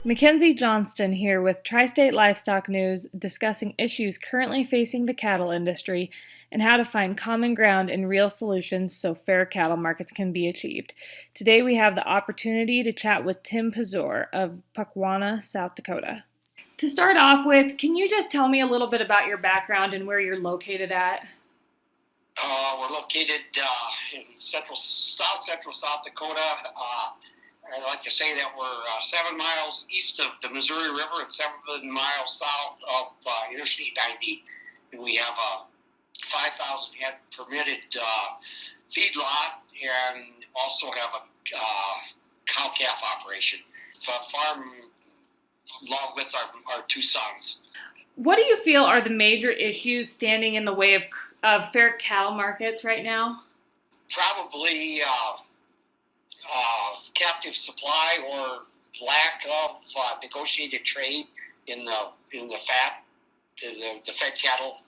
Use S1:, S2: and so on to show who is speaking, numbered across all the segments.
S1: Mackenzie Johnston here with Tri-State Livestock News, discussing issues currently facing the cattle industry and how to find common ground and real solutions so fair cattle markets can be achieved. Today we have the opportunity to chat with Tim Pazour of Pukwana, South Dakota. To start off with, can you just tell me a little bit about your background and where you're located at?
S2: We're located in south central South Dakota. I'd like to say that we're 7 miles east of the Missouri River and 7 miles south of Interstate 90. And we have a 5,000 head permitted feedlot and also have a cow-calf operation. Farm along with our two sons.
S1: What do you feel are the major issues standing in the way of fair cattle markets right now?
S2: Probably captive supply or lack of negotiated trade in the fed cattle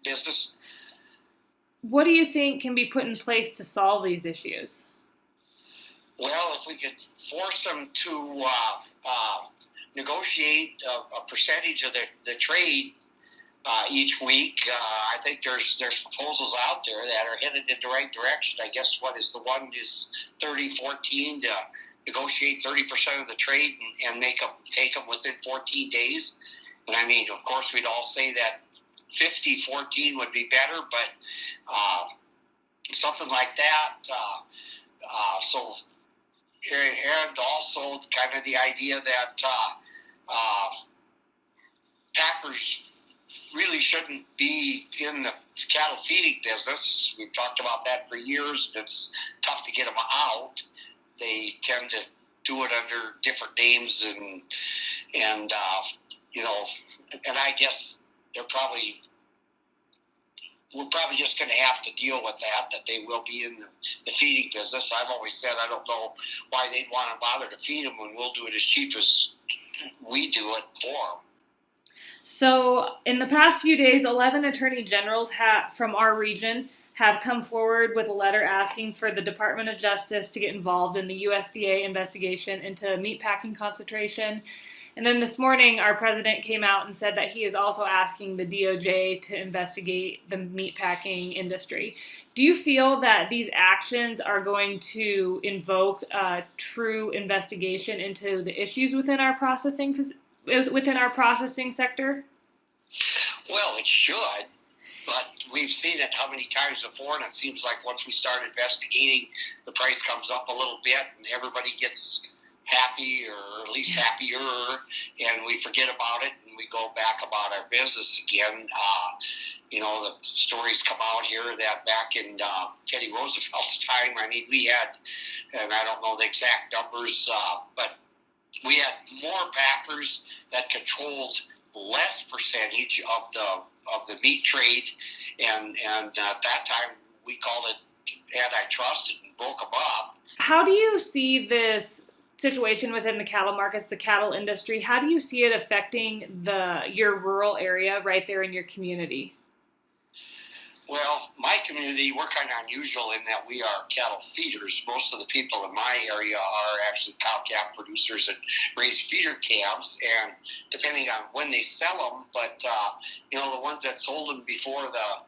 S2: business.
S1: What do you think can be put in place to solve these issues?
S2: Well, if we could force them to negotiate a percentage of the trade each week, I think there's proposals out there that are headed in the right direction. I guess the one is 30-14 to negotiate 30% of the trade and take them within 14 days. And I mean, of course, we'd all say that 50-14 would be better, but something like that. And also kind of the idea that packers really shouldn't be in the cattle feeding business. We've talked about that for years. It's tough to get them out. They tend to do it under different names, and I guess we're probably just going to have to deal with that they will be in the feeding business. I've always said I don't know why they'd want to bother to feed them when we'll do it as cheap as we do it for them.
S1: So, in the past few days, 11 attorney generals from our region have come forward with a letter asking for the Department of Justice to get involved in the USDA investigation into meatpacking concentration. And then this morning, our president came out and said that he is also asking the DOJ to investigate the meatpacking industry. Do you feel that these actions are going to invoke a true investigation into the issues within our processing sector?
S2: Well, it should, but we've seen it how many times before, and it seems like once we start investigating, the price comes up a little bit, and everybody gets happy, or at least happier, and we forget about it, and we go back about our business again. The stories come out here that back in Teddy Roosevelt's time, I mean, we had, and I don't know the exact numbers, but we had more packers that controlled less percentage of the meat trade, and at that time we called it antitrust and broke them up.
S1: How do you see this situation within the cattle markets, the cattle industry? How do you see it affecting your rural area right there in your community?
S2: Well, my community, we're kind of unusual in that we are cattle feeders. Most of the people in my area are actually cow-calf producers and raise feeder calves, and depending on when they sell them, but, the ones that sold them before the,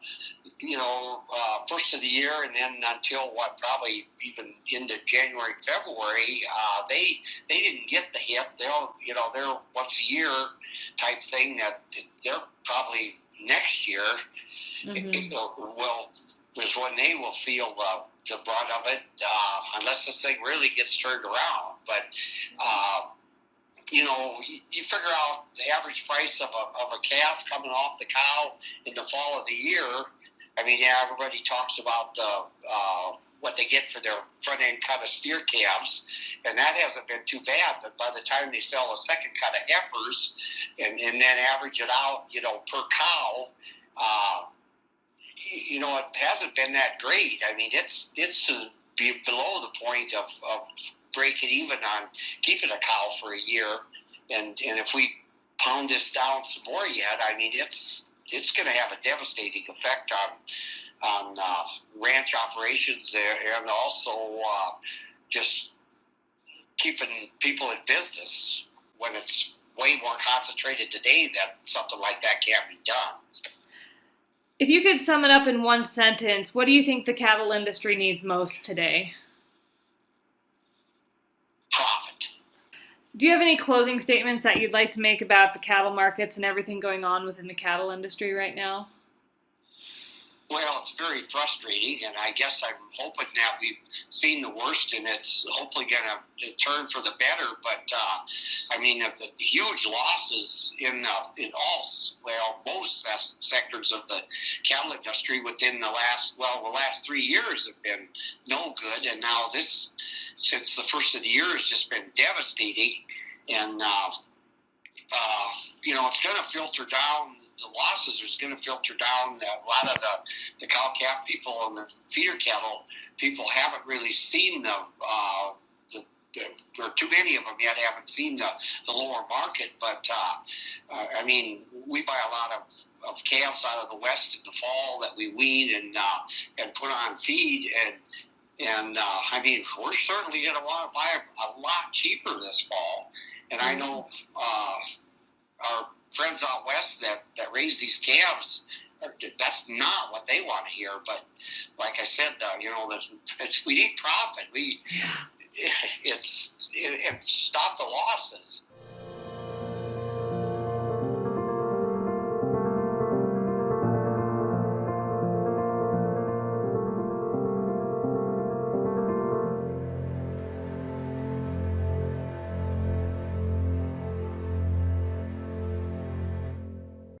S2: first of the year and then until probably even into January, February, they didn't get the hit. They're once a year type thing that they're probably next year. Is when they will feel the brunt of it, unless this thing really gets turned around. But you figure out the average price of a calf coming off the cow in the fall of the year. I mean, everybody talks about what they get for their front end cut of steer calves, and that hasn't been too bad. But by the time they sell a second cut of heifers, and then average it out, per cow. It hasn't been that great. I mean, it's to be below the point of breaking even on keeping a cow for a year, and if we pound this down some more yet, I mean, it's going to have a devastating effect on ranch operations there, and also just keeping people in business. when it's way more concentrated today, that something like that can't be done.
S1: If you could sum it up in one sentence, what do you think the cattle industry needs most today?
S2: Profit.
S1: Do you have any closing statements that you'd like to make about the cattle markets and everything going on within the cattle industry right now?
S2: Well, it's very frustrating, and I guess I'm hoping that we've seen the worst, and it's hopefully going to turn for the better. But I mean, the huge losses in most sectors of the cattle industry within the last 3 years have been no good, and now this, since the first of the year, has just been devastating. And it's going to filter down. The losses is going to filter down. A lot of the cow-calf people and the feeder cattle people haven't really seen or too many of them yet haven't seen the lower market. But I mean, we buy a lot of calves out of the west in the fall that we wean and put on feed, and I mean, we're certainly going to want to buy a lot cheaper this fall. And I know our friends out west that raise these calves, that's not what they want to hear. But like I said, we need profit. It's stop the losses.